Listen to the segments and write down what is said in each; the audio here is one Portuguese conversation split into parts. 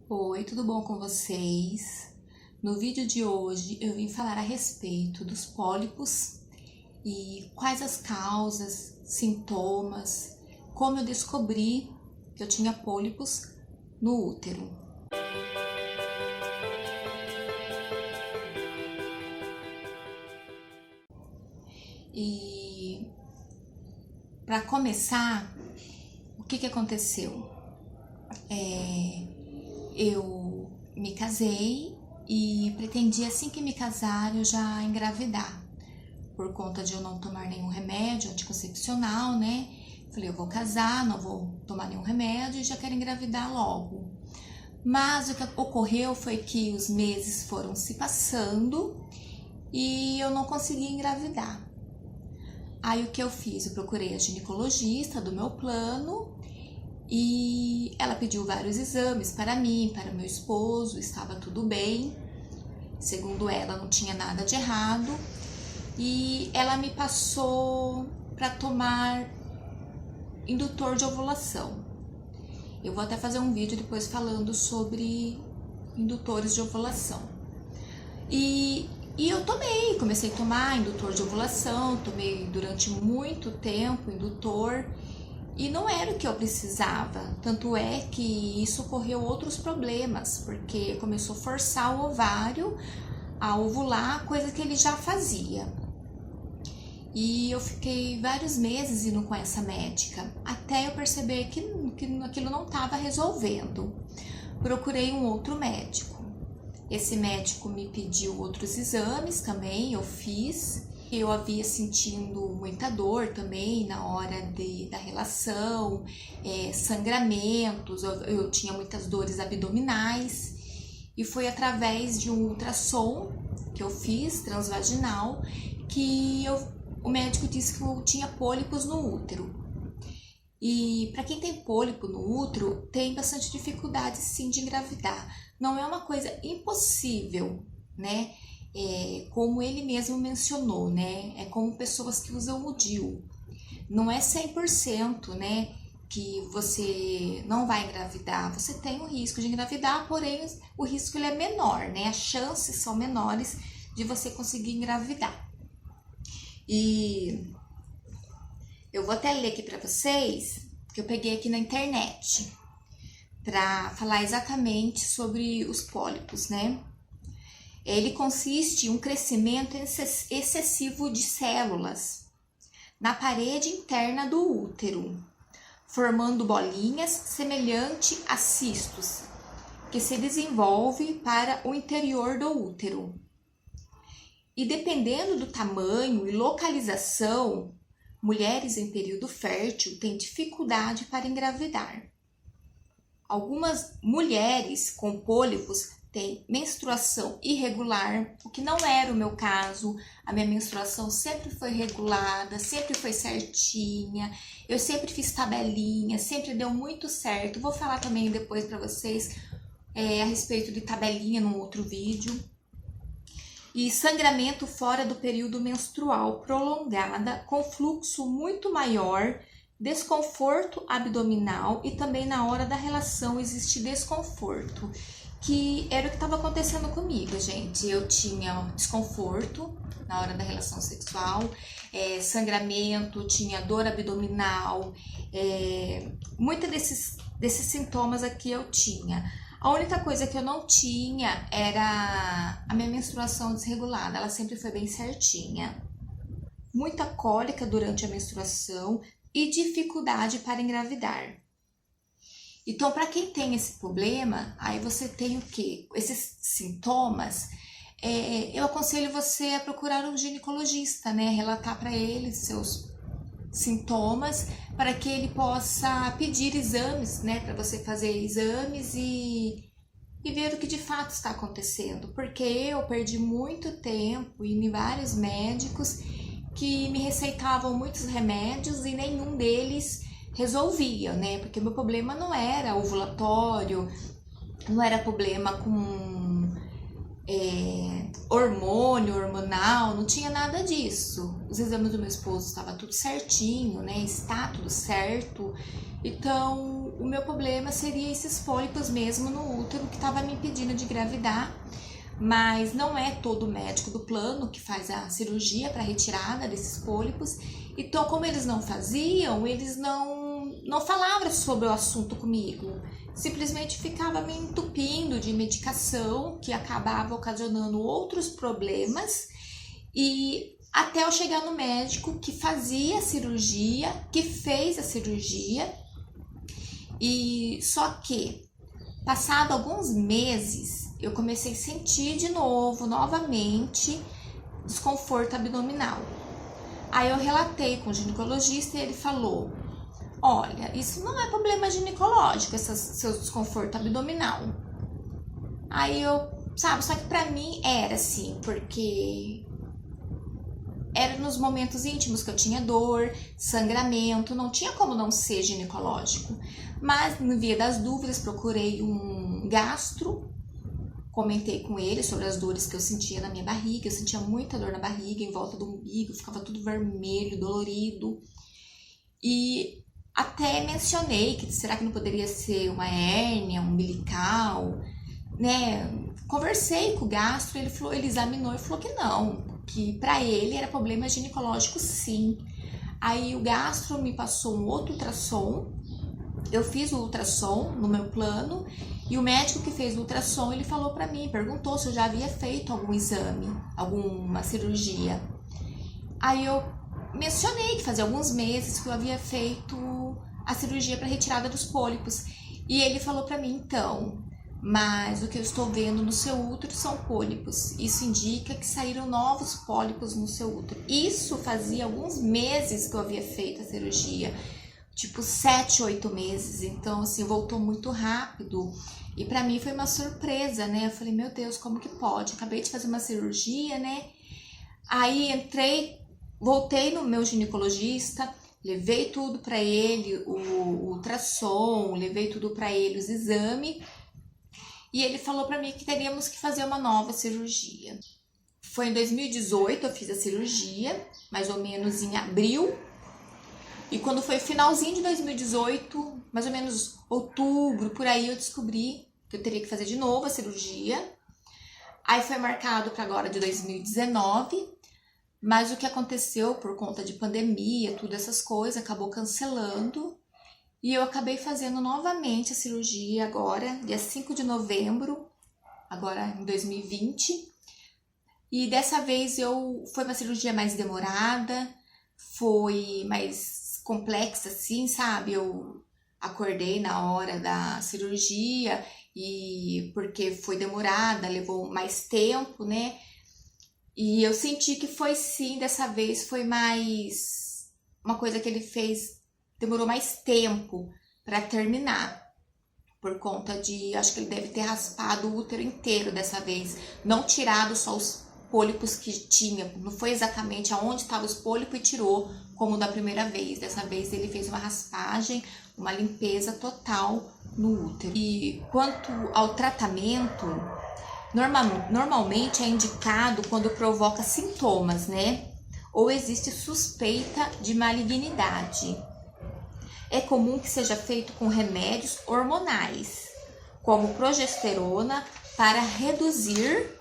Oi, tudo bom com vocês? No vídeo de hoje eu vim falar a respeito dos pólipos e quais as causas, sintomas, como eu descobri que eu tinha pólipos no útero. E para começar, o que aconteceu? Eu me casei e pretendia, assim que me casar, eu já engravidar. Por conta de eu não tomar nenhum remédio anticoncepcional, né? Falei, eu vou casar, não vou tomar nenhum remédio e já quero engravidar logo. Mas o que ocorreu foi que os meses foram se passando e eu não consegui engravidar. Aí o que eu fiz? Eu procurei a ginecologista do meu plano e ela pediu vários exames para mim, para meu esposo, estava tudo bem. Segundo ela, não tinha nada de errado. E ela me passou para tomar indutor de ovulação. Eu vou até fazer um vídeo depois falando sobre indutores de ovulação. E eu comecei a tomar indutor de ovulação, tomei durante muito tempo indutor e não era o que eu precisava. Tanto é que isso ocorreu outros problemas, porque começou a forçar o ovário a ovular, coisa que ele já fazia. E eu fiquei vários meses indo com essa médica, até eu perceber que aquilo não estava resolvendo. Procurei um outro médico. Esse médico me pediu outros exames também, eu fiz. Eu havia sentindo muita dor também na hora da relação, sangramentos, eu tinha muitas dores abdominais. E foi através de um ultrassom que eu fiz, transvaginal, que o médico disse que eu tinha pólipos no útero. E para quem tem pólipo no útero, tem bastante dificuldade sim de engravidar. Não é uma coisa impossível, né? Como ele mesmo mencionou, né? É como pessoas que usam o DIU. Não é 100%, né? Que você não vai engravidar. Você tem o risco de engravidar, porém o risco ele é menor, né? As chances são menores de você conseguir engravidar. E eu vou até ler aqui para vocês, que eu peguei aqui na internet, para falar exatamente sobre os pólipos, né? Ele consiste em um crescimento excessivo de células na parede interna do útero, formando bolinhas semelhante a cistos, que se desenvolve para o interior do útero. E dependendo do tamanho e localização, mulheres em período fértil têm dificuldade para engravidar. Algumas mulheres com pólipos têm menstruação irregular, o que não era o meu caso. A minha menstruação sempre foi regulada, sempre foi certinha, eu sempre fiz tabelinha, sempre deu muito certo. Vou falar também depois para vocês a respeito de tabelinha num outro vídeo. E sangramento fora do período menstrual prolongada, com fluxo muito maior, desconforto abdominal e também na hora da relação existe desconforto, que era o que estava acontecendo comigo, gente. Eu tinha desconforto na hora da relação sexual, sangramento, tinha dor abdominal, muitos desses sintomas aqui eu tinha. A única coisa que eu não tinha era a minha menstruação desregulada, ela sempre foi bem certinha. Muita cólica durante a menstruação e dificuldade para engravidar. Então, para quem tem esse problema, aí você tem o quê? Esses sintomas, eu aconselho você a procurar um ginecologista, né? Relatar para ele seus sintomas, para que ele possa pedir exames, né, para você fazer exames e ver o que de fato está acontecendo, porque eu perdi muito tempo indo em vários médicos que me receitavam muitos remédios e nenhum deles resolvia, né, porque meu problema não era ovulatório, não era problema com hormonal, não tinha nada disso. Os exames do meu esposo estava tudo certinho, né? Está tudo certo. Então, o meu problema seria esses pólipos mesmo no útero que estava me impedindo de engravidar, mas não é todo médico do plano que faz a cirurgia para retirada desses pólipos. Então, como eles não faziam, eles não falavam sobre o assunto comigo. Simplesmente ficava me entupindo de medicação que acabava ocasionando outros problemas, e até eu chegar no médico que fazia a cirurgia, que fez a cirurgia. E só que, passado alguns meses, eu comecei a sentir de novo, novamente, desconforto abdominal. Aí eu relatei com o ginecologista e ele falou: olha, isso não é problema ginecológico, seu desconforto abdominal. Aí eu, sabe, só que pra mim era assim, porque era nos momentos íntimos que eu tinha dor, sangramento, não tinha como não ser ginecológico. Mas, no via das dúvidas, procurei um gastro, comentei com ele sobre as dores que eu sentia na minha barriga. Eu sentia muita dor na barriga, em volta do umbigo, ficava tudo vermelho, dolorido. E até mencionei que será que não poderia ser uma hérnia umbilical, né? Conversei com o gastro, ele examinou e falou que não, que para ele era problema ginecológico sim. Aí o gastro me passou um outro ultrassom, eu fiz o ultrassom no meu plano, e o médico que fez o ultrassom, ele falou para mim, perguntou se eu já havia feito algum exame, alguma cirurgia. Aí eu mencionei que fazia alguns meses que eu havia feito a cirurgia para retirada dos pólipos, e ele falou para mim, então, mas o que eu estou vendo no seu útero são pólipos. Isso indica que saíram novos pólipos no seu útero. Isso fazia alguns meses que eu havia feito a cirurgia, tipo 7, 8 meses. Então, assim, voltou muito rápido. E pra mim foi uma surpresa, né? Eu falei, meu Deus, como que pode? Acabei de fazer uma cirurgia, né? Aí voltei no meu ginecologista, levei tudo pra ele, o ultrassom, levei tudo pra ele, os exames. E ele falou pra mim que teríamos que fazer uma nova cirurgia. Foi em 2018 eu fiz a cirurgia, mais ou menos em abril. E quando foi finalzinho de 2018, mais ou menos outubro, por aí, eu descobri que eu teria que fazer de novo a cirurgia. Aí foi marcado para agora de 2019, mas o que aconteceu por conta de pandemia, tudo essas coisas, acabou cancelando. E eu acabei fazendo novamente a cirurgia agora, dia 5 de novembro, agora em 2020. E dessa vez foi uma cirurgia mais demorada, foi mais complexa assim, sabe? Eu acordei na hora da cirurgia, e porque foi demorada, levou mais tempo, né? E eu senti que foi sim, dessa vez foi mais uma coisa que ele fez. Demorou mais tempo para terminar, por conta de, acho que ele deve ter raspado o útero inteiro dessa vez, não tirado só os pólipos que tinha, não foi exatamente aonde estavam os pólipos e tirou, como da primeira vez. Dessa vez ele fez uma raspagem, uma limpeza total no útero. E quanto ao tratamento, normalmente é indicado quando provoca sintomas, né? Ou existe suspeita de malignidade. É comum que seja feito com remédios hormonais, como progesterona, para reduzir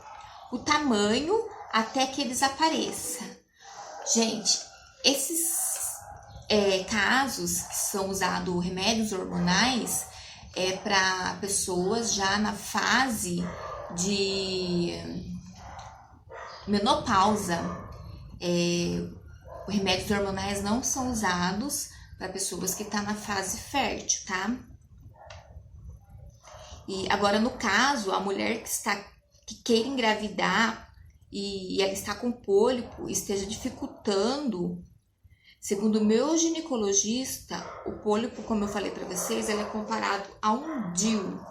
o tamanho até que ele desapareça. Gente, esses casos que são usados remédios hormonais é para pessoas já na fase de menopausa. Os remédios hormonais não são usados para pessoas que estão na fase fértil, tá? E agora, no caso, a mulher que queira engravidar e ela está com pólipo, esteja dificultando, segundo o meu ginecologista, o pólipo, como eu falei para vocês, ele é comparado a um DIU.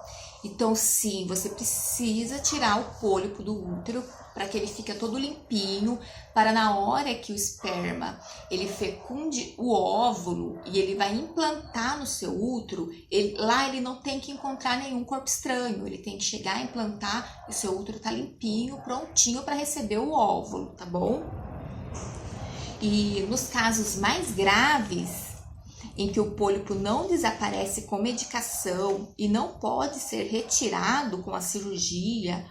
Então, sim, você precisa tirar o pólipo do útero para que ele fique todo limpinho, para na hora que o esperma ele fecunde o óvulo e ele vai implantar no seu útero, lá ele não tem que encontrar nenhum corpo estranho, ele tem que chegar a implantar e o seu útero tá limpinho, prontinho para receber o óvulo, tá bom? E nos casos mais graves, em que o pólipo não desaparece com medicação e não pode ser retirado com a cirurgia,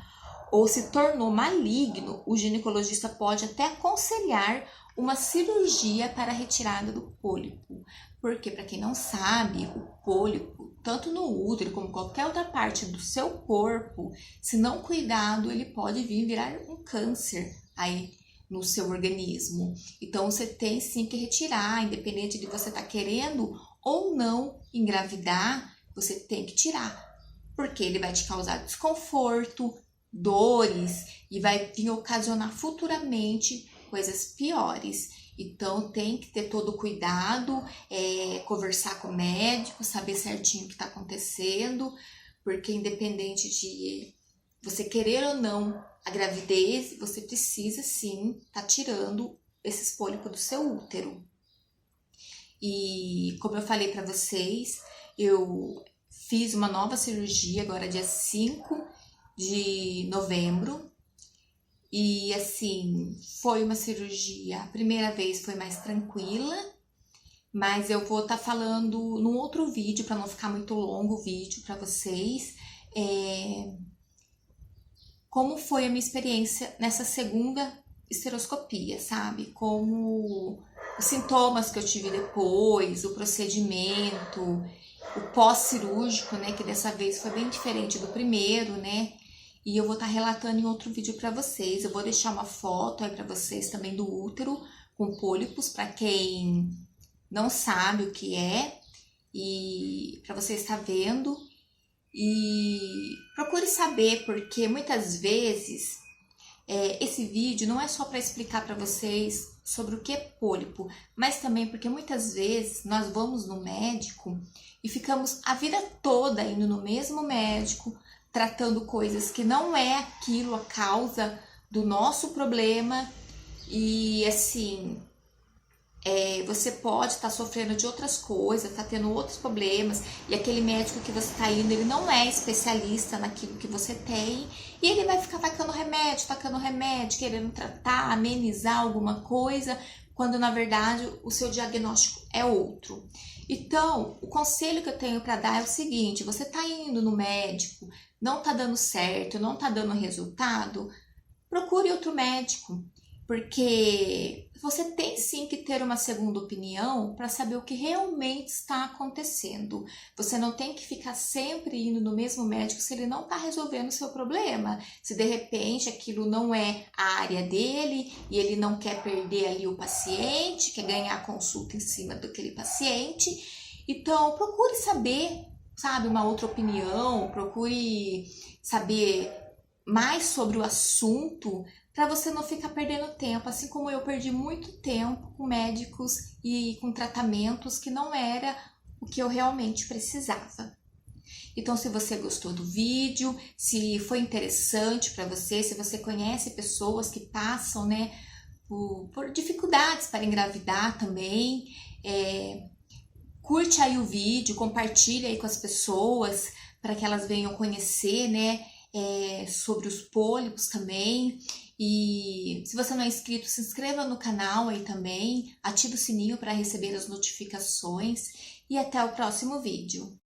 ou se tornou maligno, o ginecologista pode até aconselhar uma cirurgia para a retirada do pólipo. Porque, para quem não sabe, o pólipo, tanto no útero como qualquer outra parte do seu corpo, se não cuidado, ele pode vir virar um câncer aí no seu organismo. Então, você tem sim que retirar, independente de você estar querendo ou não engravidar, você tem que tirar. Porque ele vai te causar desconforto, dores e vai vir ocasionar futuramente coisas piores. Então tem que ter todo o cuidado, conversar com o médico, saber certinho o que está acontecendo, porque independente de você querer ou não a gravidez, você precisa sim estar tirando esses pólipos do seu útero. E como eu falei para vocês, eu fiz uma nova cirurgia agora dia 5 de novembro, e assim, foi uma cirurgia, a primeira vez foi mais tranquila, mas eu vou estar falando num outro vídeo, para não ficar muito longo o vídeo para vocês, como foi a minha experiência nessa segunda esteroscopia, sabe? Como os sintomas que eu tive depois, o procedimento, o pós-cirúrgico, né? Que dessa vez foi bem diferente do primeiro, né? E eu vou estar relatando em outro vídeo para vocês. Eu vou deixar uma foto aí para vocês também do útero com pólipos, para quem não sabe o que é, e para você estar vendo. E procure saber, porque muitas vezes esse vídeo não é só para explicar para vocês sobre o que é pólipo, mas também porque muitas vezes nós vamos no médico e ficamos a vida toda indo no mesmo médico, tratando coisas que não é aquilo a causa do nosso problema, e assim, você pode estar sofrendo de outras coisas, tá tendo outros problemas, e aquele médico que você está indo, ele não é especialista naquilo que você tem, e ele vai ficar tacando remédio, querendo tratar, amenizar alguma coisa, quando na verdade o seu diagnóstico é outro. Então, o conselho que eu tenho para dar é o seguinte: você está indo no médico, não está dando certo, não está dando resultado, procure outro médico, porque você tem sim que ter uma segunda opinião para saber o que realmente está acontecendo. Você não tem que ficar sempre indo no mesmo médico se ele não está resolvendo o seu problema. Se de repente aquilo não é a área dele e ele não quer perder ali o paciente, quer ganhar a consulta em cima daquele paciente. Então procure saber, sabe, uma outra opinião, procure saber mais sobre o assunto, para você não ficar perdendo tempo, assim como eu perdi muito tempo com médicos e com tratamentos que não era o que eu realmente precisava. Então, se você gostou do vídeo, se foi interessante para você, se você conhece pessoas que passam, né, por dificuldades para engravidar também, curte aí o vídeo, compartilha aí com as pessoas para que elas venham conhecer, né, sobre os pólipos também. E se você não é inscrito, se inscreva no canal aí também, ative o sininho para receber as notificações, e até o próximo vídeo.